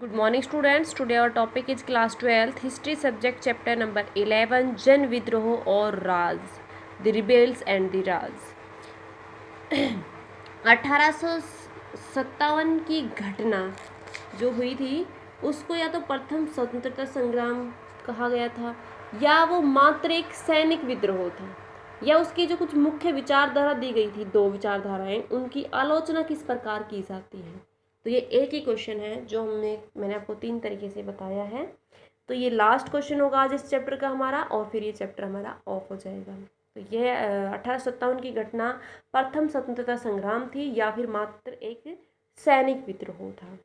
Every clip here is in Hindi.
Good morning students. Today our topic is class 12th history subject chapter number 11 जन विद्रोह और राज, the rebels and the राज। 1857 की घटना जो हुई थी उसको या तो प्रथम स्वतंत्रता संग्राम कहा गया था या वो मात्र एक सैनिक विद्रोह था या उसकी जो कुछ मुख्य विचारधारा दी गई थी, दो विचारधाराएं, उनकी आलोचना किस प्रकार की जाती है। तो ये एक ही क्वेश्चन है जो मैंने आपको 3 तरीके से बताया है। तो ये लास्ट क्वेश्चन होगा आज इस चैप्टर का हमारा, और फिर ये चैप्टर हमारा ऑफ हो जाएगा। तो ये 1857 की घटना प्रथम स्वतंत्रता संग्राम थी या फिर मात्र एक सैनिक विद्रोह था।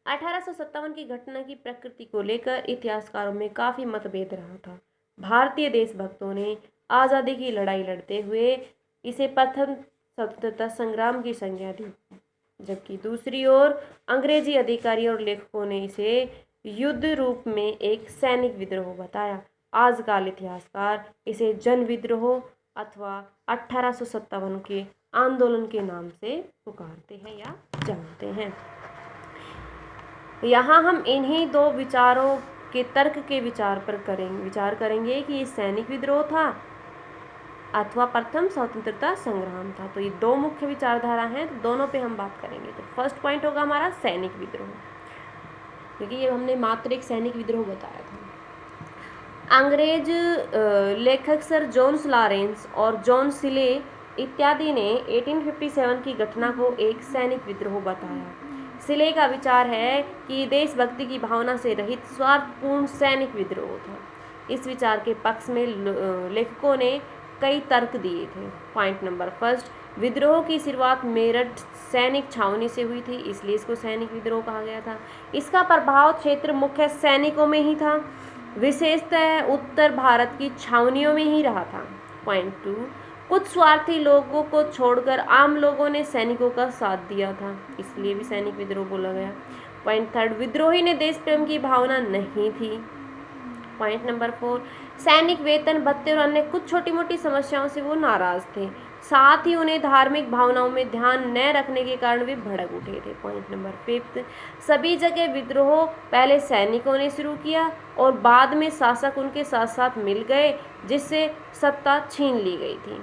1857 की घटना की प्रकृति को लेकर इतिहासकारों में काफ़ी मतभेद रहा था। भारतीय देशभक्तों ने आज़ादी की लड़ाई लड़ते हुए इसे प्रथम स्वतंत्रता संग्राम की संज्ञा दी, जबकि दूसरी ओर अंग्रेजी अधिकारियों और लेखकों ने इसे युद्ध रूप में एक सैनिक विद्रोह बताया। आजकल इतिहासकार इसे जन विद्रोह अथवा 1857 के आंदोलन के नाम से पुकारते हैं या जानते हैं। यहाँ हम इन्हीं दो विचारों के तर्क के विचार करेंगे कि ये सैनिक विद्रोह था अथवा प्रथम स्वतंत्रता संग्राम था। तो ये दो मुख्य विचारधारा हैं, तो दोनों पे हम बात करेंगे। तो फर्स्ट पॉइंट होगा हमारा सैनिक विद्रोह, क्योंकि ये हमने मात्र एक सैनिक विद्रोह बताया था। अंग्रेज लेखक सर जॉन लॉरेंस और जॉन सिले इत्यादि ने 1857 की घटना को एक सैनिक विद्रोह बताया। सिले का विचार है कि देशभक्ति की भावना से रहित स्वार्थपूर्ण सैनिक विद्रोह था। इस विचार के पक्ष में लेखकों ने कई तर्क दिए थे। पॉइंट नंबर फर्स्ट, विद्रोह की शुरुआत मेरठ सैनिक छावनी से हुई थी, इसलिए इसको सैनिक विद्रोह कहा गया था। इसका प्रभाव क्षेत्र मुख्य सैनिकों में ही था, विशेषतः उत्तर भारत की छावनियों में ही रहा था। पॉइंट टू, कुछ स्वार्थी लोगों को छोड़कर आम लोगों ने सैनिकों का साथ दिया था, इसलिए भी सैनिक विद्रोह बोला गया। पॉइंट थर्ड, विद्रोही ने देश प्रेम की भावना नहीं थी। पॉइंट नंबर 4, सैनिक वेतन भत्ते और अन्य कुछ छोटी मोटी समस्याओं से वो नाराज थे, साथ ही उन्हें धार्मिक भावनाओं में ध्यान न रखने के कारण वे भड़क उठे थे। पॉइंट नंबर 5, सभी जगह विद्रोह पहले सैनिकों ने शुरू किया और बाद में शासक उनके साथ साथ मिल गए, जिससे सत्ता छीन ली गई थी।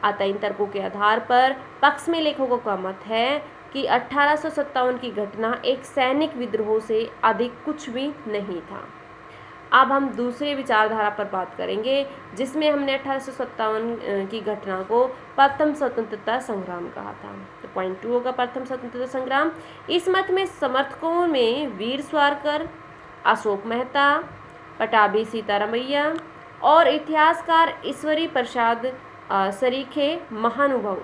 अतः इन तर्कों के आधार पर पक्ष में लेखकों का मत है कि 1857 की घटना एक सैनिक विद्रोह से अधिक कुछ भी नहीं था। अब हम दूसरे विचारधारा पर बात करेंगे, जिसमें हमने 1857 की घटना को प्रथम स्वतंत्रता संग्राम कहा था। तो पॉइंट 2 होगा प्रथम स्वतंत्रता संग्राम। इस मत में समर्थकों में वीर सावरकर, अशोक मेहता, पटाभी सीतारामैया और इतिहासकार ईश्वरी प्रसाद सरीखे महानुभव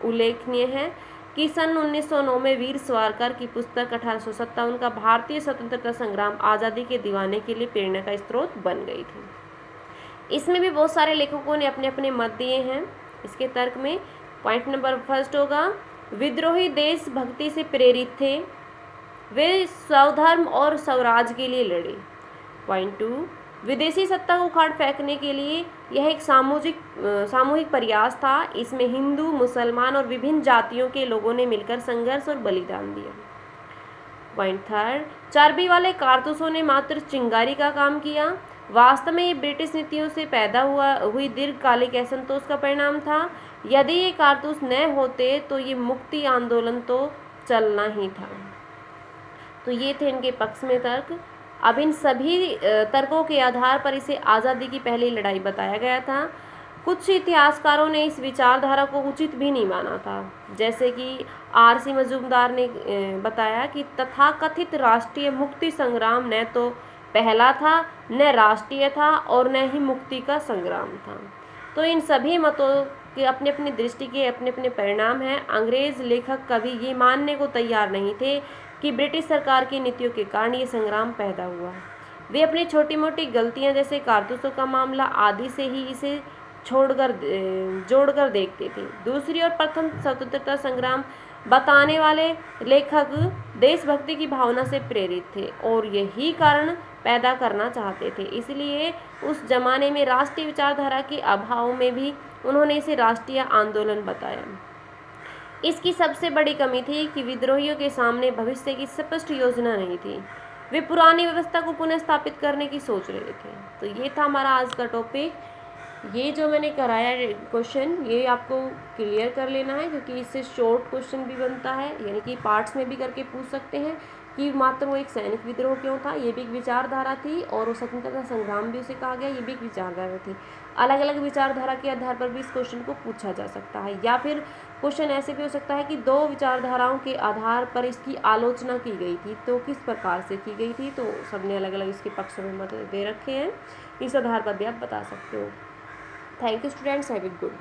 उल्लेखनीय है कि सन 1909 में वीर सावरकर की पुस्तक 1857 का भारतीय स्वतंत्रता संग्राम आज़ादी के दीवाने के लिए प्रेरणा का स्रोत बन गई थी। इसमें भी बहुत सारे लेखकों ने अपने अपने मत दिए हैं इसके तर्क में। पॉइंट नंबर फर्स्ट होगा, विद्रोही देशभक्ति से प्रेरित थे, वे स्वधर्म और स्वराज के लिए लड़े। पॉइंट 2, विदेशी सत्ता को उखाड़ फेंकने के लिए यह एक सामूहिक प्रयास था। इसमें हिंदू, मुसलमान और विभिन्न जातियों के लोगों ने मिलकर संघर्ष और बलिदान दिया। पॉइंट थर्ड, चर्बी वाले कारतूसों ने मात्र चिंगारी का काम किया। वास्तव में ये ब्रिटिश नीतियों से पैदा हुई दीर्घकालिक असंतोष का परिणाम था। यदि ये कारतूस न होते तो ये मुक्ति आंदोलन तो चलना ही था। तो ये थे इनके पक्ष में तर्क। अब इन सभी तर्कों के आधार पर इसे आज़ादी की पहली लड़ाई बताया गया था। कुछ इतिहासकारों ने इस विचारधारा को उचित भी नहीं माना था, जैसे कि आर.सी. मजूमदार ने बताया कि तथाकथित राष्ट्रीय मुक्ति संग्राम न तो पहला था, न राष्ट्रीय था और न ही मुक्ति का संग्राम था। तो इन सभी मतों के अपने अपने दृष्टि के अपने अपने परिणाम हैं। अंग्रेज लेखक कभी ये मानने को तैयार नहीं थे कि ब्रिटिश सरकार की नीतियों के कारण ये संग्राम पैदा हुआ। वे अपनी छोटी मोटी गलतियां जैसे कारतूसों का मामला आदि से ही इसे जोड़कर देखते थे। दूसरी ओर प्रथम स्वतंत्रता संग्राम बताने वाले लेखक देशभक्ति की भावना से प्रेरित थे और यही कारण पैदा करना चाहते थे। इसलिए उस जमाने में राष्ट्रीय विचारधारा के अभाव में भी उन्होंने इसे राष्ट्रीय आंदोलन बताया। इसकी सबसे बड़ी कमी थी कि विद्रोहियों के सामने भविष्य की स्पष्ट योजना नहीं थी। वे पुरानी व्यवस्था को पुनः स्थापित करने की सोच रहे थे। तो ये था हमारा आज का टॉपिक। ये जो मैंने कराया क्वेश्चन, ये आपको क्लियर कर लेना है, क्योंकि इससे शॉर्ट क्वेश्चन भी बनता है, यानी कि पार्ट्स में भी करके पूछ सकते हैं कि मात्र वो एक सैनिक विद्रोह क्यों था, ये भी एक विचारधारा थी, और वो स्वतंत्रता संग्राम भी उसे कहा गया, ये भी एक विचारधारा थी। अलग अलग विचारधारा के आधार पर भी इस क्वेश्चन को पूछा जा सकता है, या फिर क्वेश्चन ऐसे भी हो सकता है कि दो विचारधाराओं के आधार पर इसकी आलोचना की गई थी, तो किस प्रकार से की गई थी, तो सबने अलग अलग इसके पक्ष में मत दे रखे हैं, इस आधार पर भी आप बता सकते हो। Thank you students, have a good day.